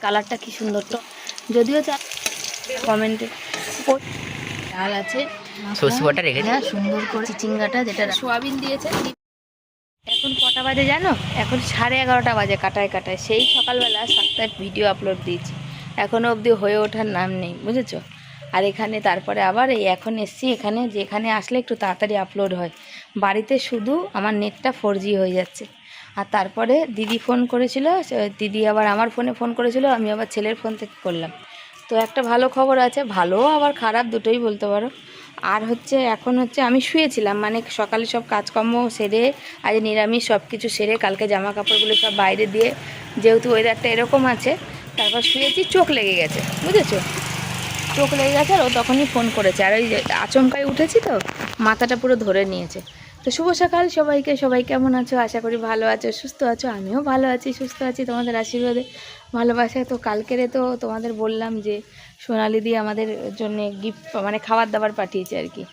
কালারটা কি সুন্দর, তো যদিও কমেন্টে ডাল আছে, সর্ষেটা রেখে হ্যাঁ সুন্দর করে চিচিঙ্গাটা যেটা সোয়াবিন দিয়েছে। এখন কটা বাজে জানো? এখন 11:30 বাজে কাটায় কাটায়। সেই সকালবেলা 7টায় ভিডিও আপলোড দিয়েছি, এখনও অবধি হয়ে ওঠার নাম নেই, বুঝেছো? আর এখানে তারপরে আবার এই এখন এসছি এখানে, যে এখানে আসলে একটু তাড়াতাড়ি আপলোড হয়। বাড়িতে শুধু আমার নেটটা 4G হয়ে যাচ্ছে। আর তারপরে দিদি ফোন করেছিল, দিদি আবার আমার ফোনে ফোন করেছিল, আমি আবার ছেলের ফোন থেকে করলাম। তো একটা ভালো খবর আছে, ভালো আবার খারাপ দুটোই বলতে পারো। আর হচ্ছে এখন হচ্ছে আমি শুয়েছিলাম, মানে সকালে সব কাজকর্ম সেরে, আজ নিরামিষ সব কিছু সেরে, কালকে জামা কাপড়গুলো সব বাইরে দিয়ে, যেহেতু ওয়েদারটা এরকম আছে, তারপর শুয়েছি, চোখ লেগে গেছে, বুঝেছো? চোখ লেগে গেছে আর ও তখনই ফোন করেছে। আর ওই আচমকায় উঠেছি তো মাথাটা পুরো ধরে নিয়েছে। তো শুভ সকাল সবাইকে, সবাই কেমন আছো? আশা করি ভালো আছো, সুস্থ আছো। আমিও ভালো আছি, সুস্থ আছি, তোমাদের আশীর্বাদে, ভালোবাসায়। তো কালকেরে তো তোমাদের বললাম যে সোনালি দি আমাদের জন্য গিফট মানে খাবার দাবার পাঠিয়েছে আর কি।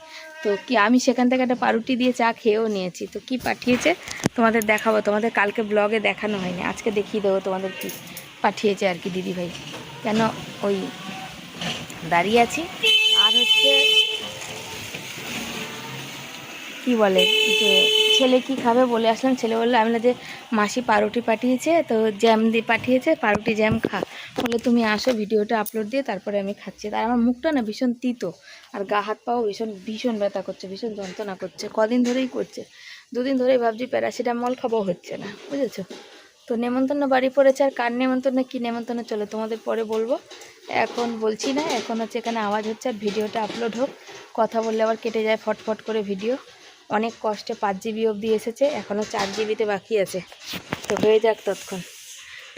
তো কি আমি সেখান থেকে একটা পাউরুটি দিয়ে চা খেয়েও নিয়েছি। তো কি পাঠিয়েছে তোমাদের দেখাবো, তোমাদের কালকে ব্লগে দেখানো হয়নি, আজকে দেখিয়ে দেবো তোমাদের কি পাঠিয়েছে আর কি দিদিভাই। কেন ওই দাঁড়িয়ে আছি। আর হচ্ছে কি বলে যে ছেলে কি খাবে বলে আসলাম, ছেলে বললো, আমি যে মাসি পাউরুটি পাঠিয়েছে, তো জ্যাম দিয়ে পাঠিয়েছে, পাউরুটি জ্যাম খা, বলে তুমি আসো ভিডিওটা আপলোড দিয়ে তারপরে আমি খাচ্ছি। তার আমার মুখটা না ভীষণ তিতো, আর গা হাত পাও ভীষণ ভীষণ ব্যথা করছে, ভীষণ যন্ত্রণা করছে, কদিন ধরেই করছে, দুদিন ধরেই ভাবছি প্যারাসিটামল খাবো, হচ্ছে না, বুঝেছো? তো নেমন্তন্ন বাড়ি পড়েছে, আর কার নেমন্তন্ন কী নেমন্তন্ন চলো তোমাদের পরে বলবো, এখন বলছি না। এখন হচ্ছে এখানে আওয়াজ হচ্ছে, আর ভিডিওটা আপলোড হোক, কথা বললে আবার কেটে যায় ফটফট করে ভিডিও। অনেক কষ্টে 5GB অবধি এসেছে, এখনও 4GBতে বাকি আছে, তো হয়ে যাক তৎক্ষণ।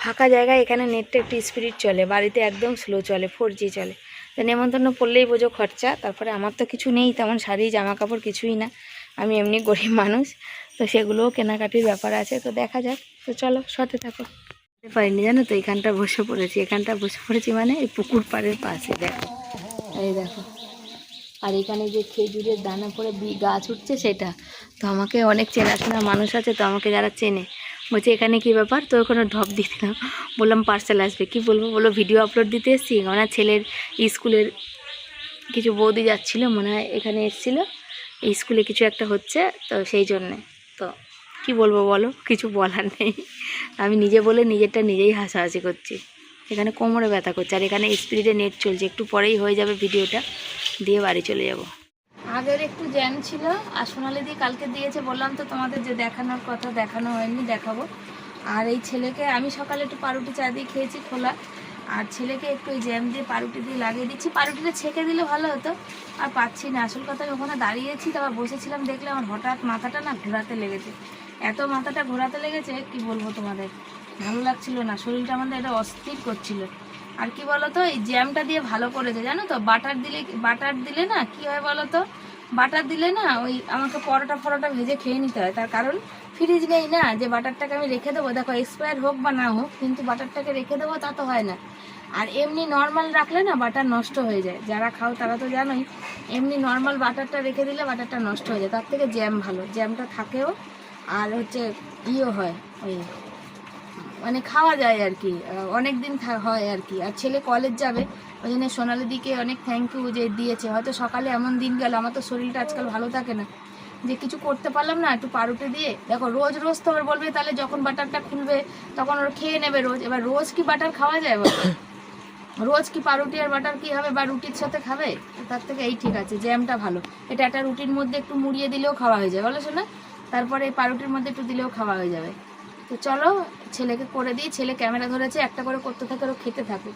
ফাঁকা জায়গায় এখানে নেটটা একটু স্পিড চলে, বাড়িতে একদম স্লো চলে, 4G চলে। তো নেমন্তন্ন পড়লেই বোঝো খরচা। তারপরে আমার তো কিছু নেই তেমন, শাড়ি জামা কাপড় কিছুই না, আমি এমনি গরিব মানুষ, তো সেগুলোও কেনাকাটির ব্যাপার আছে। তো দেখা যাক, তো চলো সাথে থাকো। পারিনি জানো তো, এখানটা বসে পড়েছি, এখানটা বসে পড়েছি মানে এই পুকুর পাড়ের পাশে, দেখো এই দেখো। আর এখানে যে খেজুরের দানা পড়ে গাছ উঠছে সেটা, তো আমাকে অনেক চেনাশোনা মানুষ আছে, তো আমাকে যারা চেনে বলছে এখানে কী ব্যাপার, তো ওখানে ঢপ দিয়ে দিলাম, বললাম পার্সেল আসবে। কি বলবো বলো, ভিডিও আপলোড দিতে এসেছি, আমার ছেলের স্কুলের কিছু বৌদি যাচ্ছিলো মনে হয়, এখানে এসেছিলো, এই স্কুলে কিছু একটা হচ্ছে, তো সেই জন্যে। তো কি বলবো বলো, কিছু বলার নেই, আমি নিজে বলে নিজেরটা নিজেই হাসাহাসি করছি। এখানে কোমরে ব্যথা করছে, আর এখানে স্পিডে নেট চলছে, একটু পরেই হয়ে যাবে ভিডিওটা, দিয়ে বাড়ি চলে যাব। আগের একটু জ্যাম ছিল, আর সোনালি দিয়ে কালকে দিয়েছে, বললাম তো তোমাদের যে দেখানোর কথা, দেখানো হয়নি, দেখাবো। আর এই ছেলেকে আমি সকালে একটু পাউরুটি চা দিয়ে খেয়েছি খোলা, আর ছেলেকে একটু ওই জ্যাম দিয়ে পাউরুটি দিয়ে লাগিয়ে দিচ্ছি। পাউরুটিটা ছেঁকে দিলে ভালো হতো, আর পাচ্ছি না। আসল কথা আমি ওখানে দাঁড়িয়েছি, তারপর বসেছিলাম, দেখলে আমার হঠাৎ মাথাটা না ঘোরাতে লেগেছে, এত মাথাটা ঘোরাতে লেগেছে কি বলবো তোমাদের, ভালো লাগছিল না, শরীরটা আমাদের এটা অস্থির করছিল। আর কি বলতো, এই জ্যামটা দিয়ে ভালো করেছে জানো তো, বাটার দিলে না কি হয় বলো তো, বাটার দিলে না ওই আমাকে পরোটা ভেজে খেয়ে নিতে হয়। তার কারণ ফ্রিজ নেই না, যে বাটারটাকে আমি রেখে দেবো, দেখো এক্সপায়ার হোক বা না হোক, কিন্তু বাটারটাকে রেখে দেবো তা তো হয় না। আর এমনি নর্মাল রাখলে না বাটার নষ্ট হয়ে যায়, যারা খাও তারা তো জানোই, এমনি নর্মাল বাটারটা রেখে দিলে বাটারটা নষ্ট হয়ে যায়, তার থেকে জ্যাম ভালো, জ্যামটা থাকেও, আর হচ্ছে ইও হয়, ওই মানে খাওয়া যায় আর কি, অনেক দিন হয় আর কি। আর ছেলে কলেজ যাবে, ওই জন্য সোনালি দিকে অনেক থ্যাংক ইউ যে দিয়েছে। হয়তো সকালে এমন দিন গেল, আমার তো শরীরটা আজকাল ভালো থাকে না, যে কিছু করতে পারলাম না, একটু পাউরুটি দিয়ে। দেখো রোজ রোজ তো ওর বলবে, তাহলে যখন বাটারটা খুলবে তখন ওর খেয়ে নেবে রোজ, এবার রোজ কি বাটার খাওয়া যায় বলো, রোজ কি পাউরুটি আর বাটার কি হবে, বা রুটির সাথে খাবে? তার থেকে এই ঠিক আছে, জ্যামটা ভালো, এটা একটা রুটির মধ্যে একটু মুড়িয়ে দিলেও খাওয়া হয়ে যায়, বলো শোনা, তারপরে এই পাউরুটির মধ্যে একটু দিলেও খাওয়া হয়ে যাবে। তো চলো ছেলেকে করে দিই, ছেলে ক্যামেরা ধরেছে, একটা করে করতে থাকে, ওরা খেতে থাকে।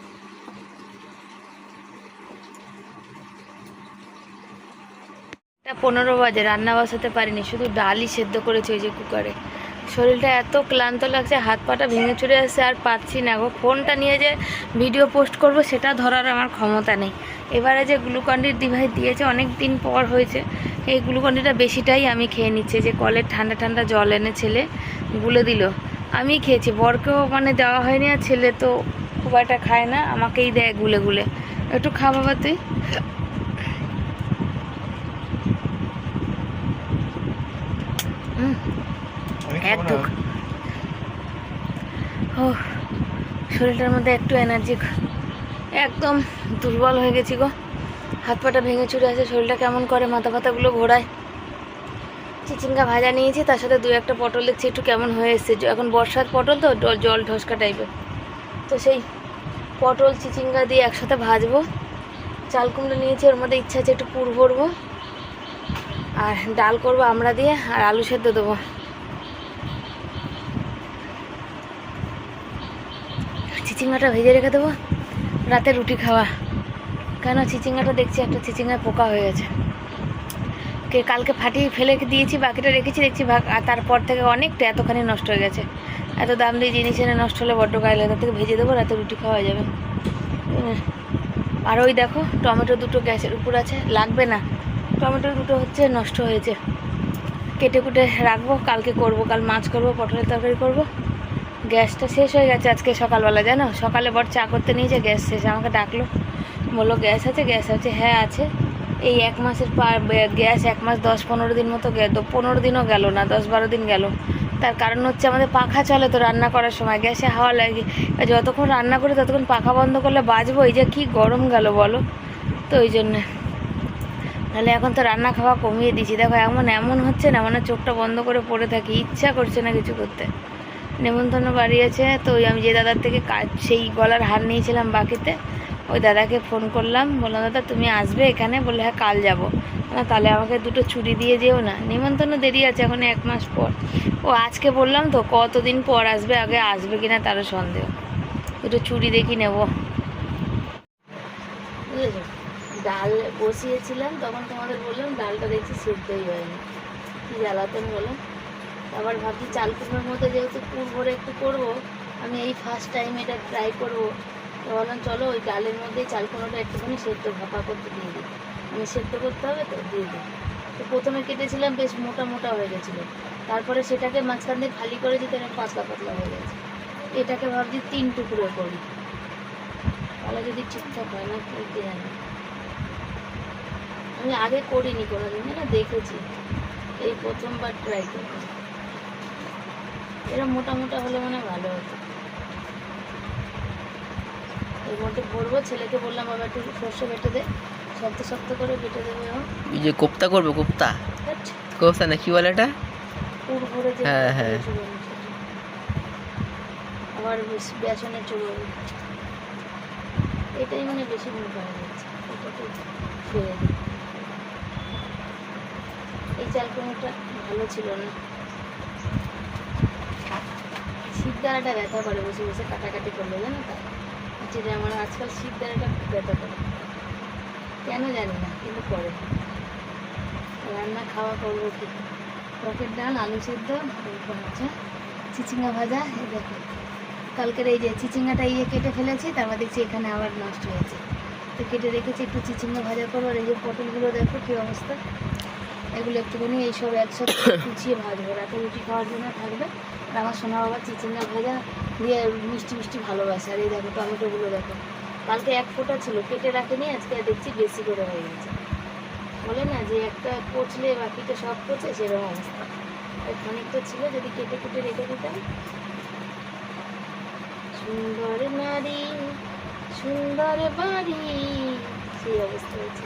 15 বাজে, রান্না বসাতে পারিনি, শুধু ডালই সেদ্ধ করেছি ওই যে কুকারে। শরীরটা এত ক্লান্ত লাগছে, হাত পাটা ভেঙে চুরে আসছে, আর পাচ্ছি না গো। ফোনটা নিয়ে যে ভিডিও পোস্ট করব সেটা ধরার আমার ক্ষমতা নেই। এবারে যে গ্লুকন্ডির ডিভাইস দিয়েছে, অনেক দিন পর হয়েছে, এই গ্লুকন্ডিটা বেশিটাই আমি খেয়ে নিচ্ছি, যে কলের ঠান্ডা ঠান্ডা জল এনে ছেলে গুলে দিল, আমি খেয়েছি, বরকেও মানে দেওয়া হয়নি, আর ছেলে তো খুব একটা খায় না, আমাকেই দেয় গুলে গুলে। একটু খা বাবা তুই। শরীরটার মধ্যে একটু এনার্জি, একদম দুর্বল হয়ে গেছি গো। হাত পাটা ভেঙে চুরে আছে, শরীরটা কেমন করে, মাথা ফাতাগুলো ঘোরায়। চিচিঙ্গা ভাজা নিয়েছি, তার সাথে 2-1টা পটল দেখছি একটু কেমন হয়ে এসছে। এখন বর্ষার পটল তো জল ঢসকা টাইপের, তো সেই পটল চিচিঙ্গা দিয়ে একসাথে ভাজবো। চাল কুমড়ো নিয়েছি, ওর মধ্যে ইচ্ছা আছে একটু পুর ভরবো, আর ডাল করবো আমরা দিয়ে, আর আলু সেদ্ধ দেবো। চিচিঙ্গাটা ভেজে রেখে দেবো, রাতে রুটি খাওয়া। কেন চিচিঙ্গাটা দেখছি একটা চিচিঙ্গায় পোকা হয়ে গেছে, কালকে ফাটিয়ে ফেলে দিয়েছি, বাকিটা রেখেছি, দেখছি আর তারপর থেকে অনেকটা এতখানি নষ্ট হয়ে গেছে। এত দাম দিয়ে জিনিস এনে নষ্ট হলে বড্ড গায়ে লাগে, তার থেকে ভেজে দেবো, রাতে রুটি খাওয়া যাবে। আর ওই দেখো টমেটো দুটো গ্যাসের উপর আছে, লাগবে না, টমেটো দুটো হচ্ছে নষ্ট হয়েছে, কেটে কুটে রাখবো, কালকে করব, কাল মাছ করব, পটলের তরকারি করব। গ্যাসটা শেষ হয়ে গেছে আজকে সকালবেলা, জানো, সকালে বড় চা করতে নিয়েছে, গ্যাস শেষ, আমাকে ডাকলো, বললো গ্যাস আছে, গ্যাস আছে, হ্যাঁ আছে। এই 1 মাসের গ্যাস 1 মাস 10-15 দিন মতো 15 দিনও গেল না, 10-12 দিন গেল। তার কারণ হচ্ছে আমাদের পাখা চলে তো রান্না করার সময়, গ্যাসে হাওয়া লাগে, যতক্ষণ রান্না করি ততক্ষণ পাখা বন্ধ করলে বাজবো, এই যে কী গরম গেল বলো, তো ওই জন্যে। তাহলে এখন তো রান্না খাওয়া কমিয়ে দিয়েছি, দেখো এমন হচ্ছে না, মানে চোখটা বন্ধ করে পড়ে থাকি, ইচ্ছা করছে না কিছু করতে। নেমন্তন্ন বাড়ি আছে, তো ওই আমি যে দাদার থেকে সেই গলার হার নিয়েছিলাম বাকিতে, ওই দাদাকে ফোন করলাম, বললাম দাদা তুমি আসবে এখানে, বললে হ্যাঁ কাল যাবো। তাহলে আমাকে 2টো চুড়ি দিয়ে যেও না, নিমন্ত্রণ দেরি আছে, এখন 1 মাস পর। ও আজকে বললাম তো কতদিন পর আসবে, আগে আসবে কিনা তারও সন্দেহ। 2টো চুড়ি দেখি নেব, বুঝেছো। ডাল বসিয়েছিলাম তখন তোমাদের বললাম, ডালটা দেখছি সেদ্ধই হয়নি, কী জ্বালাতন বলো। আবার ভাবছি চাল কুমড়োর মধ্যে যেহেতু পুর ভরে একটু করবো, আমি এই ফার্স্ট টাইম এটা ট্রাই করবো, তো বললাম চলো ওই ডালের মধ্যেই চাল কুমড়োটা একটুখানি সেদ্ধ ভাপা করতে দিয়ে দিই, আমি সেদ্ধ করতে হবে তো দিয়ে দিই। তো প্রথমে কেটেছিলাম বেশ মোটা মোটা হয়ে গেছিলো, তারপরে সেটাকে মাঝখান দিয়ে খালি করে দিতে পাতলা পাতলা হয়ে গেছে। এটাকে ভাবছি 3 টুকরো করি, তাহলে যদি ঠিকঠাক হয় না কি জানি। আমি আগে করিনি কোনোদিন, না দেখেছি, এই প্রথমবার ট্রাই করবো। এরা মোটা মোটা হলে মানে ভালো হতো। এর মধ্যে ভরবো, ছেলেকে বললাম বাবা একটু সর্ষে বেটে দে, শক্ত শক্ত করে বেটে দেবে ও। এই যে কোপ্তা করবে, কোপ্তা কোপ্তা না কি বলে এটা, পুর ভরে যে আবার বেসনের চুড়ো, এটাই মানে বেশি মোটা হয়ে যাচ্ছে, এটাকে ফেলে দিই। এই চাল কুমড়োটা ভালো ছিল না, শিবদাঁড়াটা ব্যথা করে বসে বসে কাটাকাটি করলে, জানো তো, হচ্ছে যে আমার আজকাল শিবদাঁড়াটা ব্যথা করে, কেন জানি না, কিন্তু করে। রান্না খাওয়া করবো কি, টকের ডাল, আলু সেদ্ধ, আছে চিচিঙ্গা ভাজা। এই দেখো কালকের এই যে চিচিঙ্গাটা কেটে ফেলেছি, তারপর দেখছি এখানে আবার নষ্ট হয়েছে, তো কেটে রেখেছি, একটু চিচিঙ্গা ভাজা করবো। আর এই যে পটলগুলো দেখো কী অবস্থা, এগুলো একটুখানি এইসব একসাথে কুচিয়ে ভাজবো, রাতে রুটি খাওয়ার জন্য থাকবে। আর আমার সোনা বাবা চিচিঙ্গা ভাজা দিয়ে মিষ্টি মিষ্টি ভালোবাসে। আর এই দেখো টমেটোগুলো দেখো, কালকে 1 ফোঁটা ছিল, কেটে রাখিনি, আজকে দেখছি বেশি করে হয়ে গেছে। বলে না যে একটা পচলে বাকিটা সব পচে, সেরকম অবস্থা। আর খানিকটা ছিল, যদি কেটে কুটে রেখে দিতাম। সুন্দর নারী সুন্দর বাড়ি, সেই অবস্থা হয়েছে।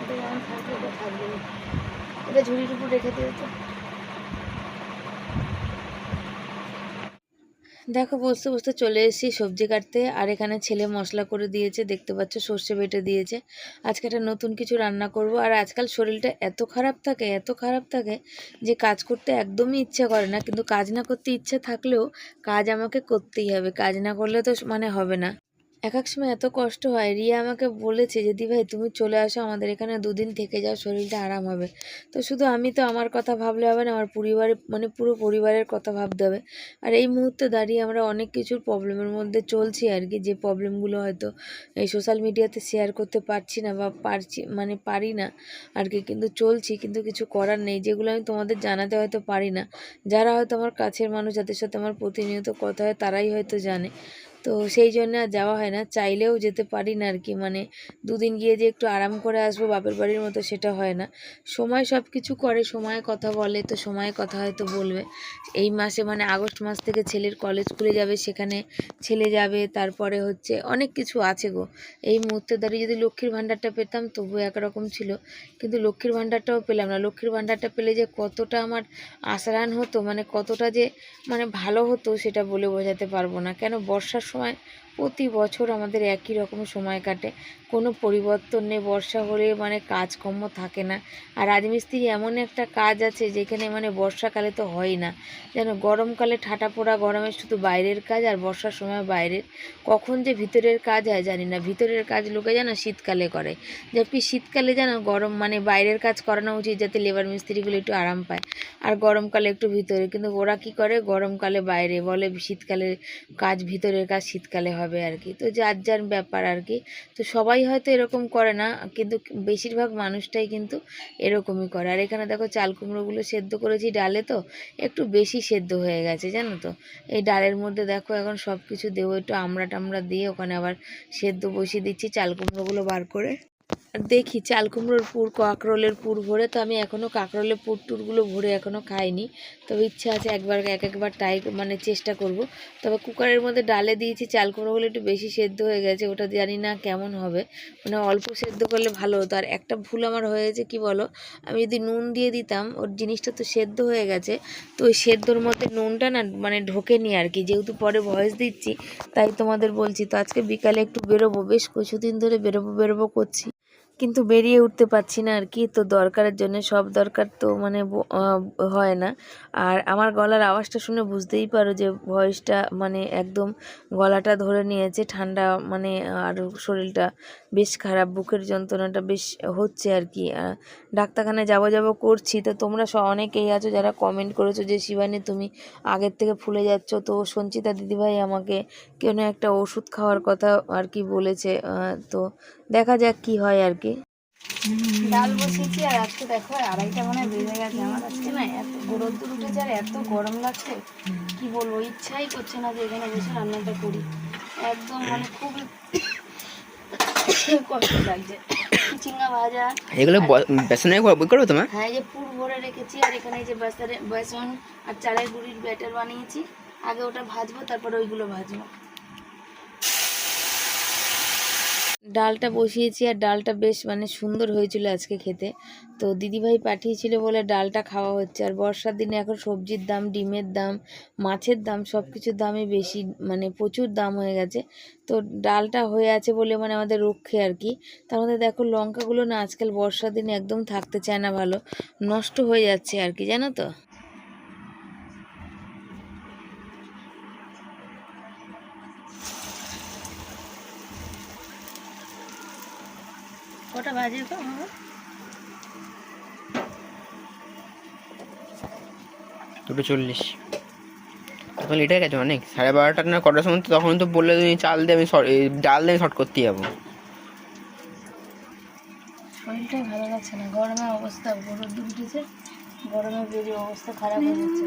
এটা যেমন থাকবে এটা থাকবে না, এটা ঝুড়ির উপর রেখে দিও তো। দেখো বসতে বসতে চলে এসেছি সবজি কাটতে, আর এখানে ছেলে মশলা করে দিয়েছে, দেখতে পাচ্ছ সর্ষে বেটে দিয়েছে। আজকে একটা নতুন কিছু রান্না করব। আর আজকাল শরীরটা এত খারাপ থাকে যে কাজ করতে একদমই ইচ্ছা করে না, কিন্তু কাজ না করতে ইচ্ছা থাকলেও কাজ আমাকে করতেই হবে, কাজ না করলে তো মানে হবে না। এক সময় এত কষ্ট হয়, রিয়া আমাকে বলেছে যে দিভাই তুমি চলে আসো আমাদের এখানে, 2 দিন থেকে যাও, শরীরটা আরাম হবে। তো শুধু আমি তো আমার কথা ভাবলে হবে না, আমার পরিবারের মানে পুরো পরিবারের কথা ভাবতে হবে। আর এই মুহূর্তে দাঁড়িয়ে আমরা অনেক কিছুর প্রবলেমের মধ্যে চলছি আর কি, যে প্রবলেমগুলো হয়তো এই সোশ্যাল মিডিয়াতে শেয়ার করতে পারছি না বা পারি না আর কি, কিন্তু চলছি, কিন্তু কিছু করার নেই, যেগুলো আমি তোমাদের জানাতে হয়তো পারি না। যারা হয়তো আমার কাছের মানুষ, যাদের সাথে আমার প্রতিনিয়ত কথা হয়, তারাই হয়তো জানে। তো সেই জন্য আর যাওয়া হয় না, চাইলেও যেতে পারি না আর কি। মানে দুদিন গিয়ে যে একটু আরাম করে আসবো বাপের বাড়ির মতো সেটা হয় না। সময় সব কিছু করে, সময় কথা বলে, তো সময় কথা হয়তো বলবে। এই মাসে মানে আগস্ট মাস থেকে ছেলের কলেজ খুলে যাবে, সেখানে ছেলে যাবে, তারপরে হচ্ছে অনেক কিছু আছে গো। এই মুহূর্তে দাঁড়িয়ে যদি লক্ষ্মীর ভাণ্ডারটা পেতাম তবু একরকম ছিল, কিন্তু লক্ষ্মীর ভাণ্ডারটাও পেলাম না। লক্ষ্মীর ভাণ্ডারটা পেলে যে কতটা আমার আশারান হতো, মানে কতটা যে মানে ভালো হতো সেটা বলে বোঝাতে পারবো না। কেন বর্ষার সময় প্রতি বছর আমাদের একই রকম সময় কাটে, কোনো পরিবর্তন নেই। বর্ষা হলে মানে কাজকর্ম থাকে না। আর রাজমিস্ত্রি এমন একটা কাজ আছে যেখানে মানে বর্ষাকালে তো হয় না, যেন গরমকালে ঠাটা পোড়া গরমে শুধু বাইরের কাজ, আর বর্ষার সময় বাইরের। কখন যে ভিতরের কাজ হয় জানি না। ভিতরের কাজ লোকে যেন শীতকালে করে, যেমন শীতকালে যেন গরম মানে বাইরের কাজ করানো উচিত যাতে লেবার মিস্ত্রিগুলো একটু আরাম পায়, আর গরমকালে একটু ভিতরে। কিন্তু ওরা কি করে, গরমকালে বাইরে বলে, শীতকালে কাজ ভিতরের কাজ শীতকালে হবে আর কি। তো যার যার ব্যাপার আর কি। তো সবাই হয়তো এরকম করে না, কিন্তু বেশিরভাগ মানুষটাই কিন্তু এরকমই করে। আর এখানে দেখো চাল কুমড়োগুলো সেদ্ধ করেছি ডালে, তো একটু বেশি সেদ্ধ হয়ে গেছে জানো তো। এই ডালের মধ্যে দেখো এখন সব কিছু দেবো, একটু আমড়া টামড়া দিয়ে ওখানে আবার সেদ্ধ বসিয়ে দিচ্ছি চাল কুমড়োগুলো বার করে। আর দেখি চাল কুমড়োর পুর, কাঁকরোলের পুর ভরে, তো আমি এখনও কাঁকরোলের পুর টুরগুলো ভরে এখনও খাইনি। তবে ইচ্ছা আছে একবার মানে চেষ্টা করব। তবে কুকারের মধ্যে ডালে দিয়েছি, চাল কুমড়োগুলো একটু বেশি সেদ্ধ হয়ে গেছে, ওটা জানি না কেমন হবে। মানে অল্প সেদ্ধ করলে ভালো হতো। আর একটা ভুল আমার হয়েছে কি বলো, আমি যদি নুন দিয়ে দিতাম, ওর জিনিসটা তো সেদ্ধ হয়ে গেছে, তো ওই সেদ্ধর মধ্যে নুনটা না মানে ঢোকেনি আর কি। যেহেতু পরে ভয়েস দিচ্ছি তাই তোমাদের বলছি। তো আজকে বিকালে একটু বেরোবো, বেশ কিছুদিন ধরে বেরোবো করছি, কিন্তু বেরিয়ে উঠতে পারছি না আর কি। তো দরকারের জন্য, সব দরকার তো মানে হয় না। আর আমার গলার আওয়াজটা শুনে বুঝতেই পারো যে ভয়েসটা মানে একদম গলাটা ধরে নিয়েছে, ঠান্ডা মানে, আর শরীরটা বেশ খারাপ, বুকের যন্ত্রণাটা বেশ হচ্ছে আর কি। ডাক্তারখানায় যাবো করছি। তো তোমরা অনেকেই আছো যারা কমেন্ট করেছো যে শিবানী তুমি আগের থেকে ফুলে যাচ্ছ। তো সঞ্চিতা দিদিভাই আমাকে কেন একটা ওষুধ খাওয়ার কথা আর কি বলেছে। তো দেখা যাক কি হয় আর কি। ডাল বসিয়েছি, আর আজকে দেখো 2:30 মনে হয় বেজে গেছে আমার। আজকে না এত রোদ্দুর উঠেছে আর এত গরম লাগছে, কি বলবো, ইচ্ছাই করছে না যে এখানে বসে রান্নাটা করি। একদম মানে খুবই কষ্ট লাগছে। চিংড়া ভাজা, এগুলো বেসনে করবে তোমার? হ্যাঁ, এই যে পুর ভরে রেখেছি, আর এখানে এই যে বেসন আর চালের গুঁড়ির ব্যাটার বানিয়েছি। আগে ওটা ভাজবো, তারপরে ওইগুলো ভাজবো। ডালটা বসিয়েছি, আর ডালটা বেশ মানে সুন্দর হয়েছিল আজকে খেতে। তো দিদিভাই পাঠিয়েছিল বলে ডালটা খাওয়া হচ্ছে। আর বর্ষার দিনে এখন সবজির দাম, ডিমের দাম, মাছের দাম, সব কিছুর দামই বেশি, মানে প্রচুর দাম হয়ে গেছে। তো ডালটা হয়ে আছে বলে মানে আমাদের রক্ষে আর কি। তার মধ্যে দেখো লঙ্কাগুলো না আজকাল বর্ষার দিনে একদম থাকতে চায় না ভালো, নষ্ট হয়ে যাচ্ছে আর কি, জানো তো। কটা বাজে তো 2:40। তখন লেট হয়ে গেছে অনেক, 12:30 না কটার সময় তো, তখন তো বললে তুমি চাল দিয়ে আমি ডাল দিয়ে শর্ট করতে যাবো। শরীরটাই ভালো লাগছে না, গরমের অবস্থা, রোদ উঠেছে, গরমে বেরিয়ে অবস্থা খারাপ হয়ে যাচ্ছে।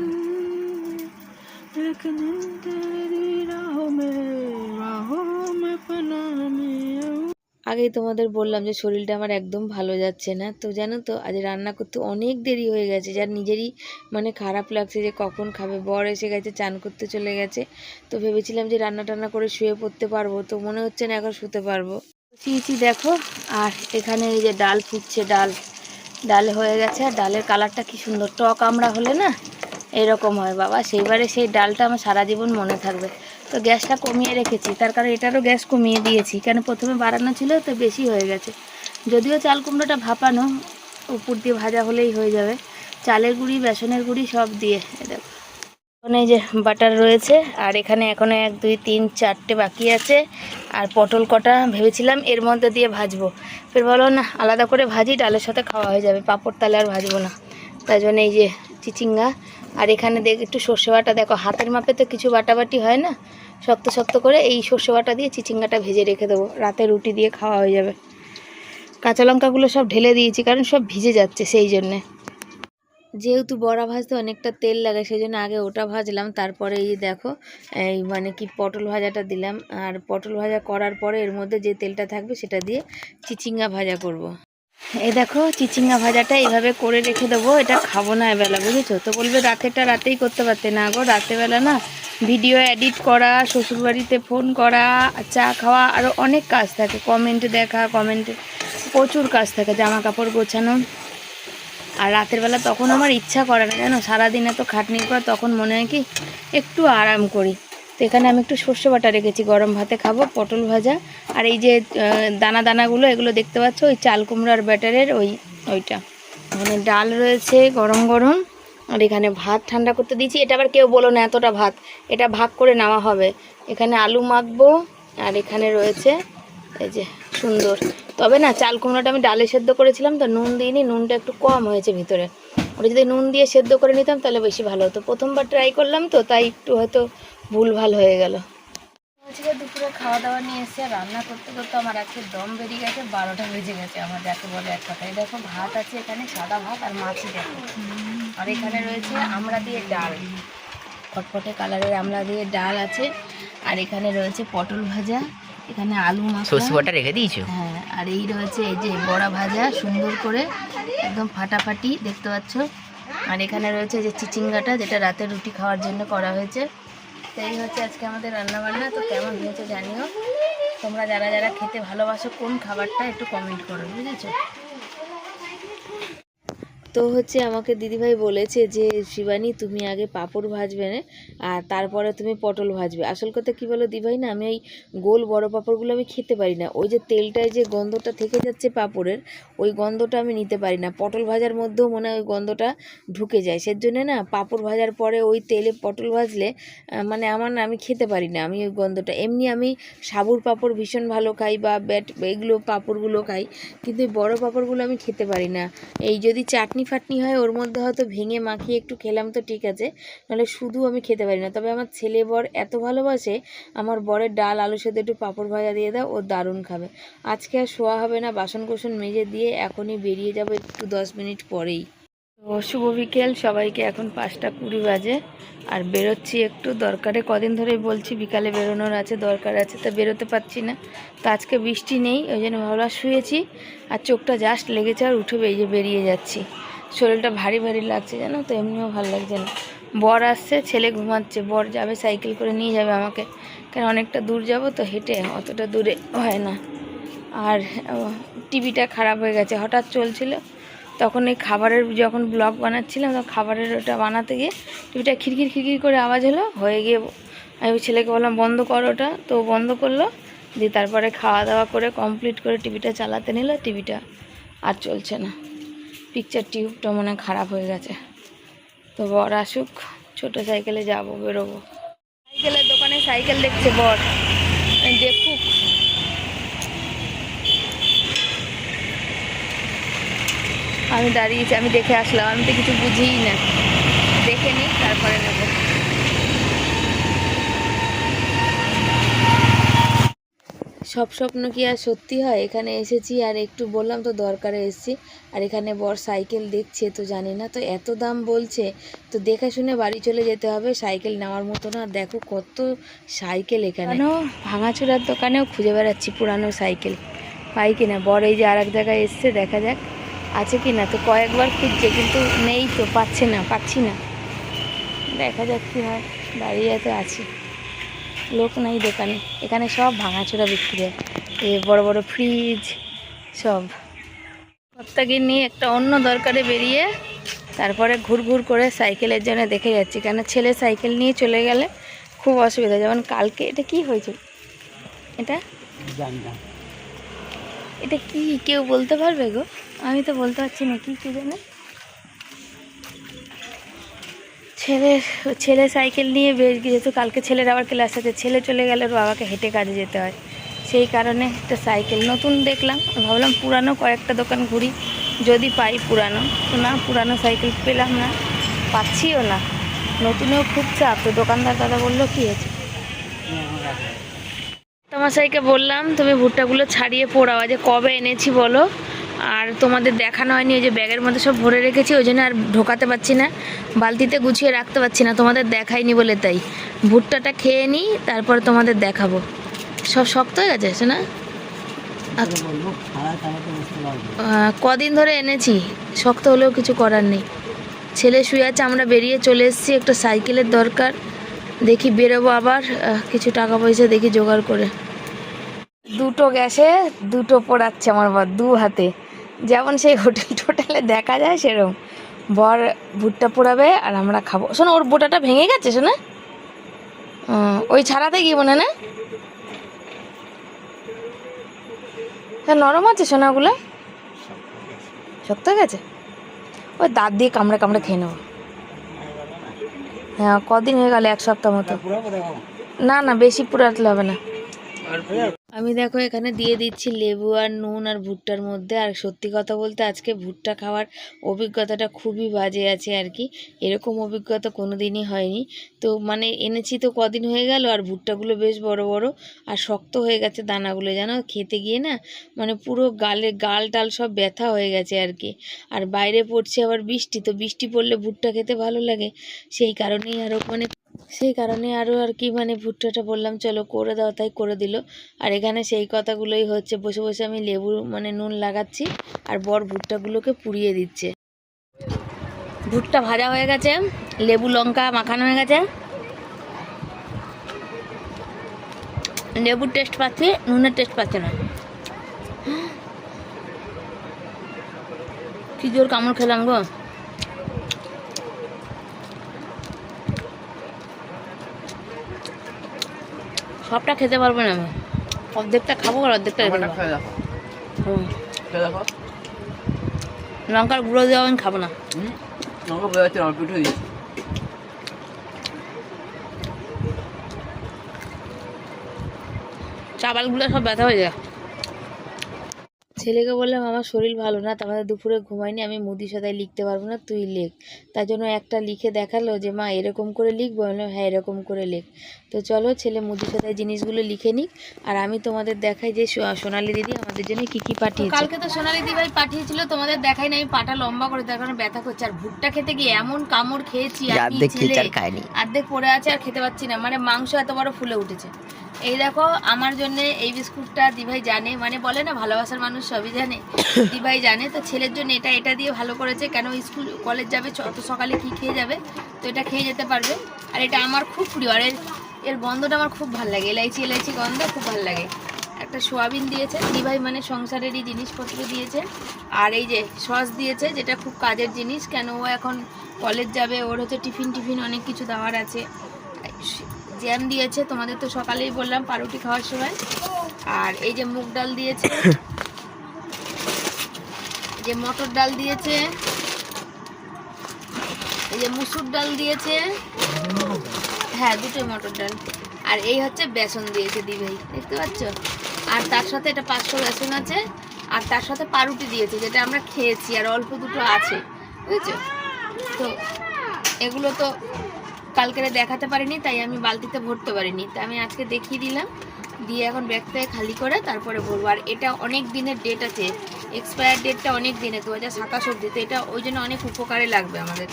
আগেই তোমাদের বললাম যে শরীরটা আমার একদম ভালো যাচ্ছে না। তো জানো তো আজ রান্না করতে অনেক দেরি হয়ে গেছে, যার নিজেরই মানে খারাপ লাগছে যে কখন খাবে। বর এসে গেছে, চান করতে চলে গেছে। তো ভেবেছিলাম যে রান্না টান্না করে শুয়ে পড়তে পারবো, তো মনে হচ্ছে না এখন শুতে পারবো। চিচি দেখো, আর এখানে এই যে ডাল ফুটছে, ডাল হয়ে গেছে। আর ডালের কালারটা কি সুন্দর, টক আমরা হলে না এরকম হয় বাবা, সেইবারে সেই ডালটা আমার সারা জীবন মনে থাকবে। তো গ্যাসটা কমিয়ে রেখেছি, তার কারণ এটারও গ্যাস কমিয়ে দিয়েছি, কেন প্রথমে বাড়ানো ছিল তো বেশি হয়ে গেছে। যদিও চাল কুমড়োটা ভাপানো, উপর দিয়ে ভাজা হলেই হয়ে যাবে। চালের গুঁড়ি, বেসনের গুঁড়ি সব দিয়ে। দেখো এখানে এই যে বাটার রয়েছে, আর এখানে এখনো 1 2 3 4টে বাকি আছে। আর পটল কটা ভেবেছিলাম এর মধ্যে দিয়ে ভাজবো, ফের বলো না আলাদা করে ভাজি, ডালের সাথে খাওয়া হয়ে যাবে, পাঁপড় তালে আর ভাজবো না। তাই জন্য এই যে চিচিঙ্গা, আর এখানে একটু সর্ষে বাটা, দেখো হাতের মাপে তো কিছু বাটাবাটি হয় না, শক্ত শক্ত করে এই সর্ষে বাটা দিয়ে চিচিঙ্গাটা ভেজে রেখে দেবো, রাতে রুটি দিয়ে খাওয়া হয়ে যাবে। কাঁচা লঙ্কাগুলো সব ঢেলে দিয়েছি কারণ সব ভিজে যাচ্ছে সেই জন্যে। যেহেতু বড়া ভাজতে অনেকটা তেল লাগে সেই জন্য আগে ওটা ভাজলাম, তারপরে এই দেখো এই মানে কি পটল ভাজাটা দিলাম। আর পটল ভাজা করার পরে এর মধ্যে যে তেলটা থাকবে সেটা দিয়ে চিচিঙ্গা ভাজা করব। এই দেখো চিচিঙ্গা ভাজাটা এইভাবে করে রেখে দেবো, এটা খাবো না এবেলা, বুঝেছো? তো বলবে রাতেরটা রাতেই করতে পারতে না গো, রাতেরবেলা না ভিডিও এডিট করা, শ্বশুরবাড়িতে ফোন করা, চা খাওয়া, আরও অনেক কাজ থাকে, কমেন্ট দেখা, কমেন্টে প্রচুর কাজ থাকে, জামা কাপড় গোছানো। আর রাতের বেলা তখন আমার ইচ্ছা করে না জানো, সারাদিন এত খাটনির পর তখন মনে হয় কি একটু আরাম করি। তো এখানে আমি একটু সর্ষে বাটা রেখেছি, গরম ভাতে খাবো, পটল ভাজা। আর এই যে দানা দানাগুলো এগুলো দেখতে পাচ্ছ, ওই চাল কুমড়ার ব্যাটারের ওইটা। এখানে ডাল রয়েছে গরম গরম, আর এখানে ভাত ঠান্ডা করতে দিয়েছি। এটা আবার কেউ বলো না এতটা ভাত, এটা ভাগ করে নেওয়া হবে। এখানে আলু মাখবো, আর এখানে রয়েছে এই যে সুন্দর। তবে না চাল কুমড়োটা আমি ডালে সেদ্ধ করেছিলাম তো নুন দিইনি, নুনটা একটু কম হয়েছে ভিতরে। ওটা যদি নুন দিয়ে সেদ্ধ করে নিতাম তাহলে বেশি ভালো হতো। প্রথমবার ট্রাই করলাম তো তাই একটু হয়তো ভুলভাল হয়ে গেল। আজকে দুপুরে খাওয়া দাওয়া নিয়ে এসে রান্না করতে করতে আমার আজকে দম বেরিয়ে গেছে, 12টা বেজে গেছে আমার, যাকে বলে এক কথায়। দেখো ভাত আছে এখানে, সাদা ভাত আর মাছই দেখো। আর এখানে রয়েছে আমড়া দিয়ে ডাল, ফটফটে কালারের আমড়া দিয়ে ডাল আছে। আর এখানে রয়েছে পটল ভাজা, এখানে আলু মাখা রেখে দিয়েছো? হ্যাঁ, আর এই রয়েছে এই যে বড়া ভাজা সুন্দর করে একদম ফাটাফাটি দেখতে পাচ্ছ। আর এখানে রয়েছে যে চিচিঙ্গাটা, যেটা রাতে রুটি খাওয়ার জন্য করা হয়েছে। তো এই হচ্ছে আজকে আমাদের রান্নাবান্না। তো কেমন হয়েছে জানিও, তোমরা যারা যারা খেতে ভালোবাসো কোন খাবারটা একটু কমেন্ট করো, বুঝেছো? তো হচ্ছে আমাকে দিদিভাই বলেছে যে শিবানী তুমি আগে পাঁপড় ভাজবে না, আর তারপরে তুমি পটল ভাজবে। আসল কথা কি বলো দিদিভাই, না আমি এই গোল বড় পাঁপড়গুলো আমি খেতে পারি না। ওই যে তেলটায় যে গন্ধটা থেকে যাচ্ছে পাঁপড়ের, ওই গন্ধটা আমি নিতে পারি না। পটল ভাজার মধ্যেও মনে হয় ওই গন্ধটা ঢুকে যায়, সেজন্য না পাঁপড় ভাজার পরে ওই তেলে পটল ভাজলে মানে আমার না, আমি খেতে পারি না আমি ওই গন্ধটা। এমনি আমি সাবুর পাঁপড় ভীষণ ভালো খাই, বা এগুলো পাঁপড়গুলো খাই, কিন্তু এই বড় পাঁপড়গুলো আমি খেতে পারি না। এই যদি চাটনি ফাটনি হয় ওর মধ্যে হয়তো ভেঙে মাখিয়ে একটু খেলাম তো ঠিক আছে, নাহলে শুধু আমি খেতে পারি না। তবে আমার ছেলে বর এত ভালোবাসে, আমার বরের ডাল আলু সেদ্ধ একটু পাঁপড় ভাজা দিয়ে দাও, ও দারুণ খাবে। আজকে আর শোয়া হবে না, বাসন কোসন মেজে দিয়ে এখনই বেরিয়ে যাব একটু 10 মিনিট পরেই। তো শুভ বিকেল সবাইকে, এখন 5:20 বাজে। আর বেরোচ্ছি একটু দরকারে, কদিন ধরেই বলছি বিকালে বেরোনোর আছে, দরকার আছে, তা বেরোতে পারছি না। তো আজকে বৃষ্টি নেই, ওই জন্য ভাবলাম শুয়েছি, আর চোখটা জাস্ট লেগেছে আর উঠে বেরিয়ে যাচ্ছি। শরীরটা ভারী ভারী লাগছে জানো তো, এমনিও ভালো লাগছে না। বর আসছে, ছেলে ঘুমাচ্ছে, বর যাবে সাইকেল করে নিয়ে যাবে আমাকে, কারণ অনেকটা দূর যাব তো হেঁটে, অতটা দূরে হয় না। আর টিভিটা খারাপ হয়ে গেছে, হঠাৎ চলছিল, তখন এই খাবারের যখন ব্লগ বানাচ্ছিলাম তখন খাবারের ওটা বানাতে গিয়ে টিভিটা খিরখির খিরখির করে আওয়াজ হয়ে গিয়ে আমি ছেলেকে বললাম বন্ধ কর ওটা, তো বন্ধ করলো। দিয়ে তারপরে খাওয়া দাওয়া করে কমপ্লিট করে টিভিটা চালাতে নিল, টিভিটা আর চলছে না, পিকচার টিউবটা মনে খারাপ হয়ে গেছে। তো বর আসুক, ছোটো সাইকেলে যাবো, বেরোবো। সাইকেলের দোকানে সাইকেল দেখছে বর, দেখুক। আমি দাঁড়িয়েছি, আমি দেখে আসলাম, আমি তো কিছু বুঝিই না, দেখে নিই তারপরে নেব। সব স্বপ্ন কি আর সত্যি হয়? এখানে এসেছি আর একটু বললাম তো দরকারে এসেছি, আর এখানে বর সাইকেল দেখছে, তো জানি না তো এত দাম বলছে, তো দেখে শুনে বাড়ি চলে যেতে হবে, সাইকেল নেওয়ার মতো না। দেখো কত সাইকেল এখানে, ভাঙাচোরার দোকানেও খুঁজে বেড়াচ্ছি পুরানো সাইকেল, পাই কিনা। বর এই যে আর এক জায়গায় এসছে, দেখা যাক আছে কি না। তো কয়েকবার খুঁজছে কিন্তু নেই, তো পাচ্ছি না, দেখা যাক কী হয়। দাঁড়িয়ে তো আছি, লোক নাই দোকানে, এখানে সব ভাঙাচোরা বিক্রি হয়, এই বড় বড় ফ্রিজ সব। সপ্তাহে নিয়ে একটা অন্য দরকারে বেরিয়ে তারপরে ঘুর করে সাইকেলের জন্য দেখে যাচ্ছি, কেন ছেলে সাইকেল নিয়ে চলে গেলে খুব অসুবিধা। যেমন কালকে এটা কি হয়েছে, এটা কি কেউ বলতে পারবে গো? আমি তো বলতে পারছি না, কি জানে। ছেলে সাইকেল নিয়ে যেহেতু কালকে ছেলের আবার ক্লাস আছে, ছেলে চলে গেলে বাবাকে হেঁটে কাজে যেতে হয়, সেই কারণে একটা সাইকেল নতুন দেখলাম, ভাবলাম পুরানো কয়েকটা দোকান ঘুরি, যদি পাই পুরানো। তো না, পুরানো সাইকেল পেলাম না, পাচ্ছিও না। নতুনেও খুব চাপ, তো দোকানদার দাদা বললো কী হয়েছে, তোমার সাইকে বললাম তুমি ভুট্টাগুলো ছাড়িয়ে পোড়াও, যে কবে এনেছি বলো, আর তোমাদের দেখানো হয়নি, ওই যে ব্যাগের মধ্যে সব ভরে রেখেছি, ওই জন্য আর ঢোকাতে পারছি না, বালতিতে গুছিয়ে রাখতে পারছি না, তোমাদের দেখাইনি বলে। তাই ভুট্টাটা খেয়ে নিই, তারপর তোমাদের দেখাবো। সব শক্ত হয়ে গেছে না? কদিন ধরে এনেছি, শক্ত হলেও কিছু করার নেই। ছেলে শুয়ে আছে, আমরা বেরিয়ে চলে এসেছি, একটা সাইকেলের দরকার, দেখি বেরোবো আবার, কিছু টাকা পয়সা দেখি জোগাড় করে। দুটো গ্যাসে দুটো পোড়াচ্ছে আমার বর, দু হাতে, যেমন সেই হোটেলে দেখা যায় সেরকম। বর ভুট্টা পোড়াবে আর আমরা খাবো। শোনো, ওর বোটাটা ভেঙে গেছে শোনা, ওই ছাড়াতে গিয়ে মনে না, নরম আছে সোনাগুলো, শক্ত হয়ে গেছে, ওই দাঁত দিয়ে কামড়ে কামড়ে খেয়ে নেবো। হ্যাঁ, কদিন হয়ে গেল, 1 সপ্তাহ মতো। না না, বেশি পুরাতলে হবে না। আমি দেখো এখানে দিয়ে দিচ্ছি লেবু আর নুন আর ভুট্টার মধ্যে। আর সত্যি কথা বলতে আজকে ভুট্টা খাওয়ার অভিজ্ঞতাটা খুবই বাজে আছে আর কি, এরকম অভিজ্ঞতা কোনো দিনই হয়নি। তো মানে এনেছি তো কদিন হয়ে গেল, আর ভুট্টাগুলো বেশ বড় বড় আর শক্ত হয়ে গেছে দানাগুলো, জানো খেতে গিয়ে না মানে পুরো গাল টাল সব ব্যথা হয়ে গেছে আর কি। আর বাইরে পড়ছে আবার বৃষ্টি, তো বৃষ্টি পড়লে ভুট্টা খেতে ভালো লাগে, সেই কারণেই আরও আর কি মানে ভুট্টাটা বললাম চলো করে দাও, তাই করে দিল। আর এখানে সেই কথাগুলোই হচ্ছে, বসে বসে আমি লেবু মানে নুন লাগাচ্ছি আর বর ভুট্টাগুলোকে পুড়িয়ে দিচ্ছে। ভুট্টা ভাজা হয়ে গেছে, লেবু লঙ্কা মাখানো হয়ে গেছে, লেবুর টেস্ট পাচ্ছি, নুনের টেস্ট পাচ্ছে না। কি জোর কামড় খেলাম গো। সবটা খেতে পারবো না আমি, অর্ধেকটা খাবো আর অর্ধেকটা রেখে দেবো। লঙ্কার গুঁড়ো দেওয়া আমি খাবো না। চাবালগুলো সব ব্যথা হয়ে যায়। ছেলেকে বললাম আমার শরীর ভালো না, তারপরে দুপুরে ঘুমাইনি, আমি মুদি সাদায় লিখতে পারবো না, তুই লেখ। তাই জন্য একটা লিখে দেখালো যে মা এরকম করে লিখবো, বললাম হ্যাঁ এরকম করে লেখ। তো চলো ছেলে মুদি সাদায় জিনিসগুলো লিখে নিক, আর আমি তোমাদের দেখাই যে সোনালি দিদি আমাদের জন্য কি কি পাঠিয়েছে। কালকে তো সোনালি দিদি ভাই পাঠিয়েছিল, তোমাদের দেখাই না, আমি পাটা লম্বা করে তার কারণে ব্যথা করছে। আর ভুট্টা খেতে গিয়ে এমন কামড় খেয়েছি, অর্ধেক পড়ে আছে আর খেতে পাচ্ছি না, মানে মাংস এত বড় ফুলে উঠেছে। এই দেখো আমার জন্য এই বিস্কুটটা দিভাই জানে, মানে বলে না ভালোবাসার মানুষ সবই জানে, দিভাই জানে। তো ছেলের জন্য এটা দিয়ে ভালো করেছে, কেন স্কুল কলেজ যাবে, অত সকালে কি খেয়ে যাবে, তো এটা খেয়ে যেতে পারবে। আর এটা আমার খুব প্রিয়, আর এর গন্ধটা আমার খুব ভালো লাগে, এলাইচি গন্ধ খুব ভালো লাগে। একটা সোয়াবিন দিয়েছে দিভাই, মানে সংসারেরই জিনিসপত্র দিয়েছে। আর এই যে সস দিয়েছে, যেটা খুব কাজের জিনিস, কেন ও এখন কলেজ যাবে, ওর হচ্ছে টিফিন অনেক কিছু দেওয়ার আছে। জ্যাম দিয়েছে, তোমাদের তো সকালেই বললাম পাউরুটি খাওয়ার সময়। আর এই যে মুগ ডাল দিয়েছে, যে মটর ডাল দিয়েছে, এই যে মুসুর ডাল দিয়েছে, হ্যাঁ দুটোই মটর ডাল। আর এই হচ্ছে বেসন দিয়েছে দিভাই, দেখতে পাচ্ছ। আর তার সাথে এটা 500 বেসন আছে, আর তার সাথে পাউরুটি দিয়েছে, যেটা আমরা খেয়েছি, আর অল্প দুটো আছে, বুঝেছো। তো এগুলো তো কালকে দেখাতে পারিনি, তাই আমি বালতিতে ভরতে পারিনি, তাই আমি আজকে দেখিয়ে দিলাম, দিয়ে এখন ব্যাগটাকে খালি করে তারপরে ভরবো। আর এটা অনেক দিনের ডেট আছে, এক্সপায়ার ডেটটা অনেক দিনের, 2027 অবধি, তো এটা ওই জন্য অনেক উপকারে লাগবে আমাদের।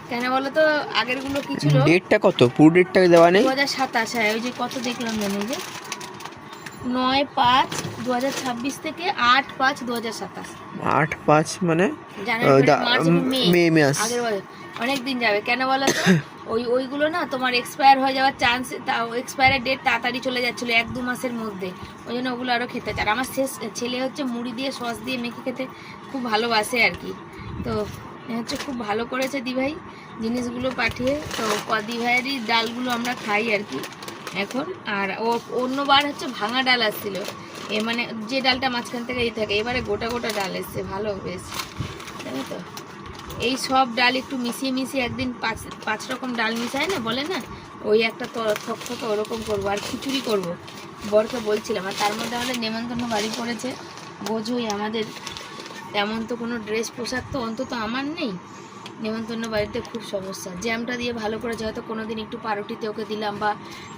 কেন বলো তো, আগেরগুলো কি ছিল, ডেটটা কত, পুরো ডেটটা দেওয়া নেই, 2027। হ্যাঁ ওই যে কত দেখলাম জানি, যে 9/5/2026 থেকে 8/5/2027। 8/5 মানে মে মাস, আগের বছর অনেক দিন যাবে। কেন বলো তো, ওইগুলো না তোমার এক্সপায়ার হয়ে যাওয়ার চান্স, এক্সপায়ারের ডেট তাড়াতাড়ি চলে যাচ্ছিলো 1-2 মাসের মধ্যে, ওই জন্য ওগুলো আরও খেতে চায়। আর আমার ছেলে হচ্ছে মুড়ি দিয়ে সস দিয়ে মেখে খেতে খুব ভালোবাসে আর কি। তো হচ্ছে খুব ভালো করেছে দিভাই জিনিসগুলো পাঠিয়ে। তো দিভাইয়েরই ডালগুলো আমরা খাই আর কি এখন। আর অন্যবার হচ্ছে ভাঙা ডাল আসছিল, মানে যে ডালটা মাঝখান থেকে থাকে, এবারে গোটা ডাল এসছে, ভালো বেশ, জানো তো। এই সব ডাল একটু মিশিয়ে একদিন 5 রকম ডাল মিশায় না, বলে না, ওই একটা থকথকে ওরকম করবো, আর খিচুড়ি করব, বরকে বলছিলাম। আর তার মধ্যে আমাদের নেমন্তন্ন বাড়ি পড়েছে, বোঝোই আমাদের তেমন তো কোনো ড্রেস পোশাক তো অন্তত আমার নেই, নেমন্তন্ন বাড়িতে খুব সমস্যা, জ্যামটা দিয়ে ভালো করেছে, হয়তো কোনো দিন একটু পাউরুটিতে ওকে দিলাম বা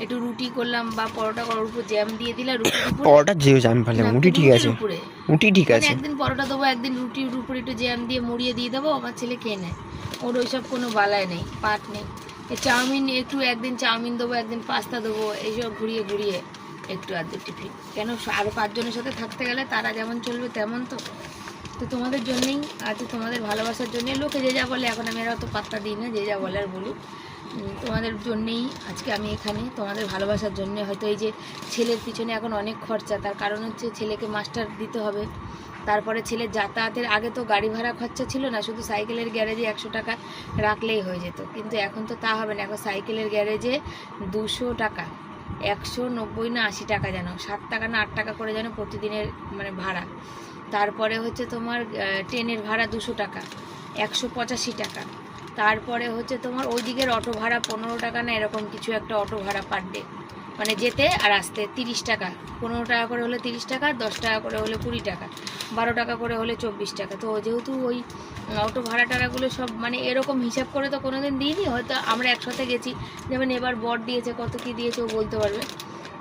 একটু রুটি করলাম বা পরোটা করার উপর জ্যাম দিয়ে দিলাম, রুটির উপরে পরোটা যেও জান পারলে উটি ঠিক আছে, উপরে উটি ঠিক মানে আছে। একদিন পরোটা দেবো, একদিন রুটির উপরে একটু জ্যাম দিয়ে মুড়িয়ে দিয়ে দেবো, আমার ছেলে খেয়ে নেয়। ওর ওইসব কোনো বালায় নেই, পাট নেই। চাউমিন একটু একদিন চাউমিন দেবো, একদিন পাস্তা দেবো, এইসব ঘুরিয়ে ঘুরিয়ে একটু আধটু টিফিন। কেন আরও 5 জনের সাথে থাকতে গেলে তারা যেমন চলবে তেমন তো। তো তোমাদের জন্যেই আছে, তোমাদের ভালোবাসার জন্যে, লোকে যে যা বলে এখন আমি আর অত পাত্তা দিই না, যে যা বলে আর বলুক। তোমাদের জন্যেই আজকে আমি এখানে, তোমাদের ভালোবাসার জন্যে। হয়তো এই যে ছেলের পিছনে এখন অনেক খরচা, তার কারণ হচ্ছে ছেলেকে মাস্টার দিতে হবে, তারপরে ছেলের যাতায়াতের, আগে তো গাড়ি ভাড়া খরচা ছিল না, শুধু সাইকেলের গ্যারেজে 100 টাকা রাখলেই হয়ে যেত, কিন্তু এখন তো তা হবে না। এখন সাইকেলের গ্যারেজে 200 টাকা, 190 না 80 টাকা, যেন 7 টাকা না 8 টাকা করে যেন প্রতিদিনের মানে ভাড়া। তারপরে হচ্ছে তোমার ট্রেনের ভাড়া 200 টাকা, 185 টাকা। তারপরে হচ্ছে তোমার ওই দিকের অটো ভাড়া 15 টাকা না এরকম কিছু একটা অটো ভাড়া পার ডে, মানে যেতে আর আসতে 30 টাকা, 15 টাকা করে হলে 30 টাকা, 10 টাকা করে হলে 20 টাকা, 12 টাকা করে হলে 24 টাকা। তো যেহেতু ওই অটো ভাড়া টাড়াগুলো সব মানে এরকম হিসাব করে তো কোনো দিন দিইনি, হয়তো আমরা একসাথে গেছি, যেমন এবার বর দিয়েছে, কত কী দিয়েছে ও বলতে পারবে।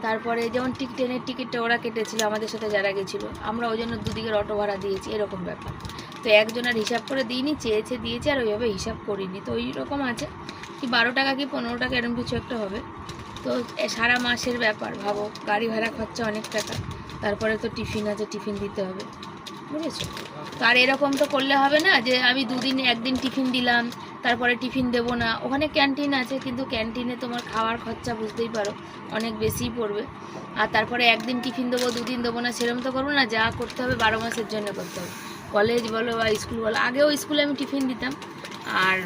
তারপরে যেমন ট্রেনের টিকিটটা ওরা কেটেছিল আমাদের সাথে যারা গেছিলো, আমরা ওই জন্য দুদিকের অটো ভাড়া দিয়েছি, এরকম ব্যাপার। তো একজনের হিসাব করে দিইনি, চেয়েছে দিয়েছে, আর ওইভাবে হিসাব করিনি। তো ওই রকম আছে কি 12 টাকা কি 15 টাকা এরকম কিছু একটা হবে। তো সারা মাসের ব্যাপার ভাবো, গাড়ি ভাড়া খরচা অনেক টাকা, তারপরে তো টিফিন আছে, টিফিন দিতে হবে, বুঝেছো? তো আর এরকম তো করলে হবে না যে আমি একদিন টিফিন দিলাম তারপরে টিফিন দেবো না। ওখানে ক্যান্টিন আছে, কিন্তু ক্যান্টিনে তোমার খাওয়ার খরচা বুঝতেই পারো অনেক বেশিই পড়বে। আর তারপরে একদিন টিফিন দেবো, 2 দিন দেবো না, সেরকম তো করবো না। যা করতে হবে 12 মাসের জন্য করতে হবে, কলেজ বলো বা স্কুল বলো। আগেও স্কুলে আমি টিফিন দিতাম, আর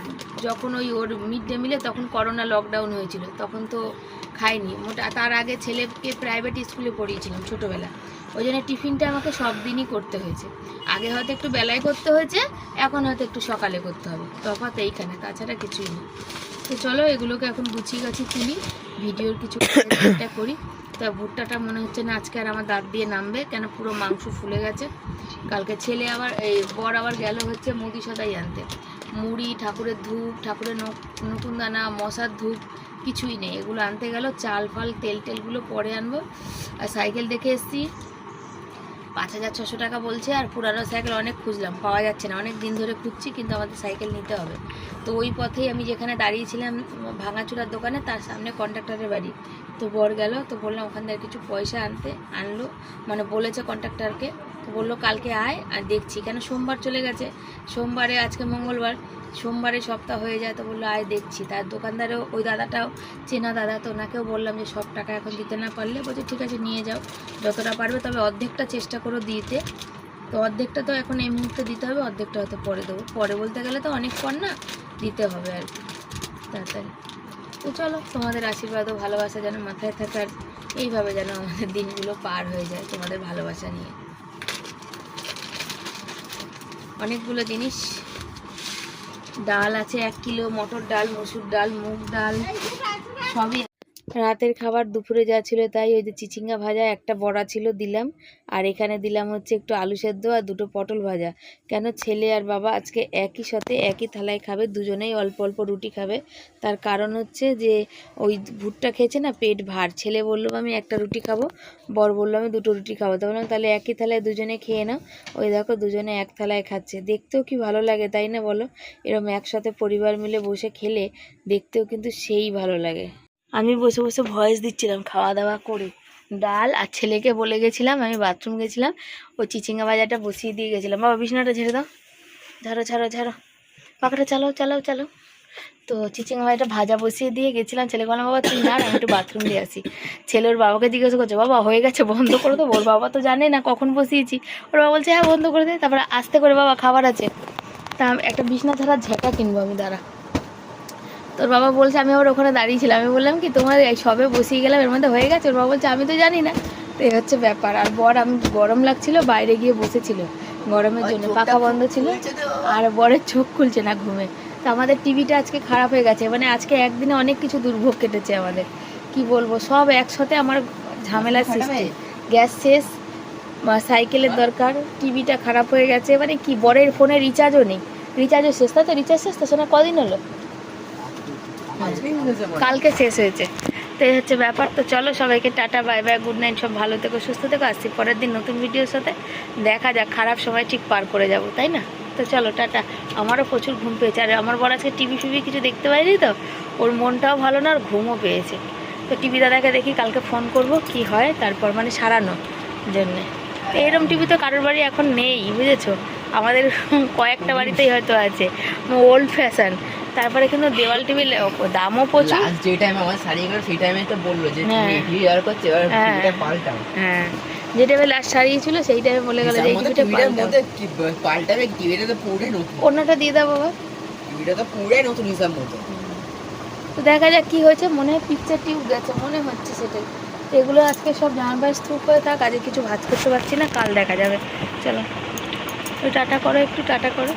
যখন ওই ওর মিড ডে মিলে তখন করোনা লকডাউন হয়েছিল, তখন তো খাইনি মোটা। তার আগে ছেলেকে প্রাইভেট স্কুলে পড়িয়েছিলাম ছোটোবেলা, ওই জন্য টিফিনটা আমাকে সব দিনই করতে হয়েছে। আগে হয়তো একটু বেলায় করতে হয়েছে, এখন হয়তো একটু সকালে করতে হবে, তফাৎ এইখানে, তাছাড়া কিছুই নেই। তো চলো এগুলোকে এখন গুছিয়ে গাছি তুলি, ভিডিওর কিছু এটা করি। তা ভুট্টাটা মনে হচ্ছে না আজকে আর আমার দাঁত দিয়ে নামবে, কেন পুরো মাংস ফুলে গেছে। কালকে ছেলে আবার এই বর আবার গেল হচ্ছে মুদি সদাই আনতে, মুড়ি, ঠাকুরের ধূপ, ঠাকুরের নতুন দানা, মশার ধূপ কিছুই নেই, এগুলো আনতে গেল। চাল ফাল তেল টেলগুলো পরে আনবো। আর সাইকেল দেখে এসছি 5,600 টাকা বলছে, আর পুরানো সাইকেল অনেক খুঁজলাম, পাওয়া যাচ্ছে না, অনেক দিন ধরে খুঁজছি, কিন্তু আমাদের সাইকেল নিতে হবে। তো ওই পথেই আমি যেখানে দাঁড়িয়েছিলাম ভাঙাচুরার দোকানে, তার সামনে কন্ট্রাক্টরের বাড়ি। তো বর গেল, তো বললাম ওখান থেকে কিছু পয়সা আনলো, মানে বলেছে কন্ট্রাক্টরকে। তো বললো কালকে আয় আর দেখছি, কেন সোমবার চলে গেছে, সোমবারে আজকে মঙ্গলবার, সোমবারে সপ্তাহ হয়ে যায়। তো বললো আয় দেখছি। তার দোকানদারও ওই দাদাটাও চেনা দাদা, তো ওনাকেও বললাম যে সব টাকা এখন দিতে না পারলে, বলছে ঠিক আছে নিয়ে যাও যতটা পারবে, তবে অর্ধেকটা চেষ্টা করো দিতে। তো অর্ধেকটা তো এখন এই মুহূর্তে দিতে হবে, অর্ধেকটা হয়তো পরে দেবো, পরে বলতে গেলে তো অনেক পর না, দিতে হবে আর কি তাড়াতাড়ি। তো চলো তোমাদের আশীর্বাদ ও ভালোবাসা যেন মাথায় থাকার, এইভাবে যেন আমাদের দিনগুলো পার হয়ে যায় তোমাদের ভালোবাসা নিয়ে। অনেকগুলো জিনিস, ডাল আছে 1 কিলো, মটর ডাল, মসুর ডাল, মুগ ডাল, সবই। রাতের খাবার দুপুরে যা ছিল তাই, ওই যে চিচিঙ্গা ভাজা, একটা বড়া ছিল দিলাম, আর এখানে দিলাম হচ্ছে একটু আলু সেদ্ধ আর 2টো পটল ভাজা। কেন ছেলে আর বাবা আজকে একই সাথে একই থালায় খাবে, দুজনেই অল্প অল্প রুটি খাবে। তার কারণ হচ্ছে যে ওই ভুট্টা খেয়েছে না, পেট ভার। ছেলে বললো আমি একটা রুটি খাবো, বর বললো আমি 2টো রুটি খাবো। তো বললাম তাহলে একই থালায় দুজনে খেয়ে নাও। ওই দেখো দুজনে এক থালায় খাচ্ছে, দেখতেও কি ভালো লাগে তাই না বলো? এরকম একসাথে পরিবার মিলে বসে খেলে দেখতেও কিন্তু সেই ভালো লাগে। আমি বসে বসে ভয়েস দিচ্ছিলাম খাওয়া দাওয়া করে, ডাল, আর ছেলেকে বলে গেছিলাম আমি বাথরুম গেছিলাম, ওই চিচিঙ্গা ভাজাটা বসিয়ে দিয়ে গেছিলাম। বাবা বিছানাটা ঝেড়ে দাও, ঝাড়ো ঝাড়ো ঝাড়ো, পাখাটা চালাও চালাও চালাও। তো চিচিঙ্গা ভাজাটা ভাজা বসিয়ে দিয়ে গেছিলাম, ছেলেকে বললাম বাবা তুই না, আমি একটু বাথরুম দিয়ে আসি। ছেলে ওর বাবাকে জিজ্ঞাসা করছে বাবা হয়ে গেছে, বন্ধ করে দেবো? ওর বাবা তো জানে না কখন বসিয়েছি, ওর বাবা বলছে হ্যাঁ বন্ধ করে দে। তারপরে আস্তে করে বাবা খাবার আছে, তা একটা বিছনা ঝাড়ার ঝেঁটা কিনবো আমি, দাঁড়া। তোর বাবা বলছে, আমি আবার ওখানে দাঁড়িয়েছিলাম, আমি বললাম কি তোমার এই সবে বসিয়ে গেলাম, এর মধ্যে হয়ে গেছে? ওর বাবা বলছে আমি তো জানি না। তো এই হচ্ছে ব্যাপার। আর বর, আমি গরম লাগছিল বাইরে গিয়ে বসেছিল গরমের জন্য, পাখা বন্ধ ছিল, আর বরের চোখ খুলছে না ঘুমে। তো আমাদের টিভিটা আজকে খারাপ হয়ে গেছে, মানে আজকে একদিনে অনেক কিছু দুর্ভোগ কেটেছে আমাদের, কি বলবো, সব একসাথে আমার ঝামেলার সৃষ্টি। গ্যাস শেষ, সাইকেলের দরকার, টিভিটা খারাপ হয়ে গেছে, মানে কি বরের ফোনে রিচার্জও নেই, রিচার্জও শেষ, তাই তো? রিচার্জ শেষ তো, শোনা কদিন হলো? কালকে শেষ হয়েছে। তো এই হচ্ছে ব্যাপার। তো চলো সবাইকে tata, bye bye, good night, সব ভালো থেকো, সুস্থ থেকো। আসছি পরের দিন নতুন ভিডিওর সাথে। দেখা যাক, খারাপ সময় ঠিক পার করে যাব, তাই না? তো চলো টাটা। আমারও প্রচুর ঘুম পেয়েছে, আর আমার বর আজকে টিভি ফিভি কিছু দেখতে পাইনি তো, ওর মনটাও ভালো না আর ঘুমও পেয়েছে। তো টিভি দাদাকে দেখি, কালকে ফোন করব কি হয়, তারপর মানে সারানোর জন্যে। তো এরম টিভি তো কারোর বাড়ি এখন নেই, বুঝেছো? আমাদের কয়েকটা বাড়িতেই হয়তো আছে, ওল্ড ফ্যাশন। তারপরে কিন্তু দেওয়াল টিভি দামও প্রচুর। লাস্ট যে টাইমে আমার সারিয়েছিল সেই টাইমে তো বললো যে হ্যাঁ। তুমি টিভি ব্যবহার করছো, এবার হ্যাঁ। টিভিটা পাল্টাও। হ্যাঁ, যে টাইমে লাস্ট সারিয়েছিল সেই টাইমে বলে গেল যে এই টিভিটা টিভিটার পাল্টাও। মধ্যে পাল্টাবে, টিভিটা তো পুরোটাই নতুন, অন্যটা দিয়ে দাও বাবা। টিভিটা তো পুরোটাই নতুন হিসাব মতো। তো দেখা যাক কি হয়েছে, মনে হয় পিকচার টিউব গেছে, মনে হচ্ছে সেটাই। তো এগুলো আজকে সব জামা প্যান্ট স্তূপ হয়ে থাক, আজকে কিছু ভাজ করতে পারছি না, কাল দেখা যাবে। চলো, ওই টাটা করো, একটু টাটা করো।